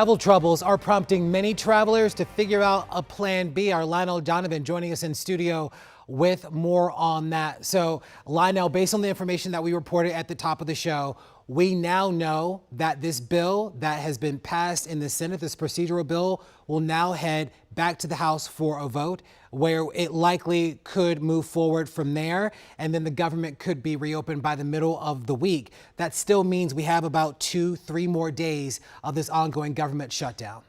Travel troubles are prompting many travelers to figure out a plan B. Our Lionel Donovan joining us in studio with more on that. So Lionel, based on the information that we reported at the top of the show, we now know that this bill that has been passed in the Senate, this procedural bill, will now head back to the House for a vote, where it likely could move forward from there, and then the government could be reopened by the middle of the week. That still means we have about 2-3 more days of this ongoing government shutdown.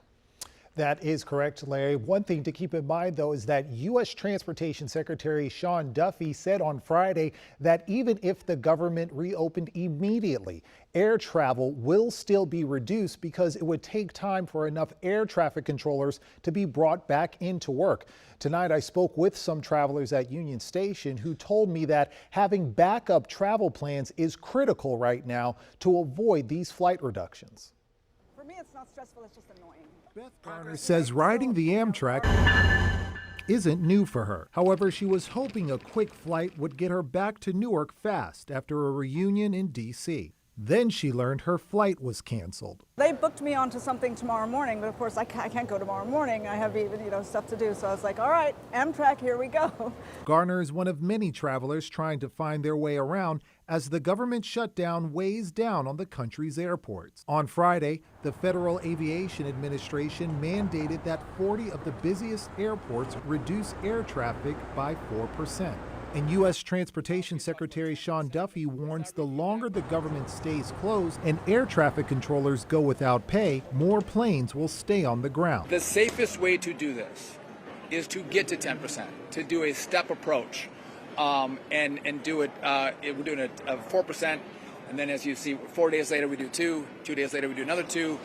That is correct, Larry. One thing to keep in mind, though, is that U.S. Transportation Secretary Sean Duffy said on Friday that even if the government reopened immediately, air travel will still be reduced because it would take time for enough air traffic controllers to be brought back into work. Tonight, I spoke with some travelers at Union Station who told me that having backup travel plans is critical right now to avoid these flight reductions. For me, it's not stressful, it's just annoying. Beth Garner says riding the Amtrak isn't new for her. However, she was hoping a quick flight would get her back to Newark fast after a reunion in D.C. Then she learned her flight was canceled. They booked me onto something tomorrow morning, but of course I can't go tomorrow morning. I have even, stuff to do. So I was like, all right, Amtrak, here we go. Garner is one of many travelers trying to find their way around as the government shutdown weighs down on the country's airports. On Friday, the Federal Aviation Administration mandated that 40 of the busiest airports reduce air traffic by 4%. And U.S. Transportation Secretary Sean Duffy warns the longer the government stays closed and air traffic controllers go without pay, more planes will stay on the ground. The safest way to do this is to get to 10%, to do a step approach, and do it. We're doing a 4%, and then as you see, 4 days later we do 2, 2 days later we do another 2.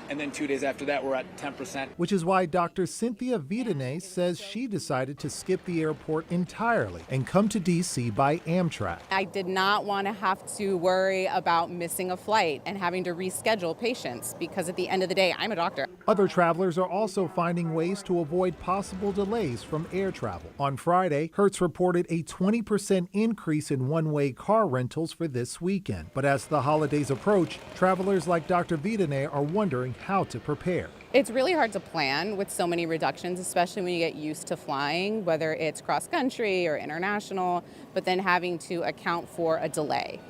And then 2 days after that, we're at 10%. Which is why Dr. Cynthia Vidane says she decided to skip the airport entirely and come to D.C. by Amtrak. I did not want to have to worry about missing a flight and having to reschedule patients because at the end of the day, I'm a doctor. Other travelers are also finding ways to avoid possible delays from air travel. On Friday, Hertz reported a 20% increase in one-way car rentals for this weekend. But as the holidays approach, travelers like Dr. Vidane are wondering how to prepare. It's really hard to plan with so many reductions, especially when you get used to flying, whether it's cross-country or international, but then having to account for a delay.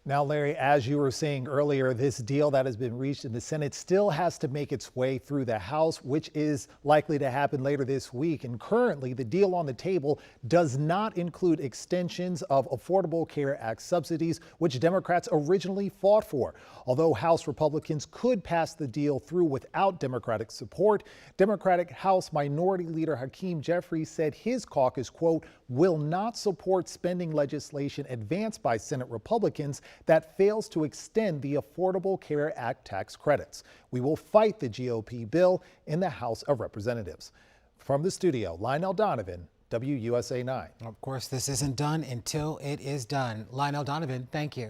Now, Larry, as you were saying earlier, this deal that has been reached in the Senate still has to make its way through the House, which is likely to happen later this week. And currently, the deal on the table does not include extensions of Affordable Care Act subsidies, which Democrats originally fought for. Although House Republicans could pass the deal through without Democratic support, Democratic House Minority Leader Hakeem Jeffries said his caucus, quote, will not support spending legislation advanced by Senate Republicans that fails to extend the Affordable Care Act tax credits. We will fight the GOP bill in the House of Representatives. From the studio, Lionel Donovan, WUSA 9. Of course, this isn't done until it is done. Lionel Donovan, thank you.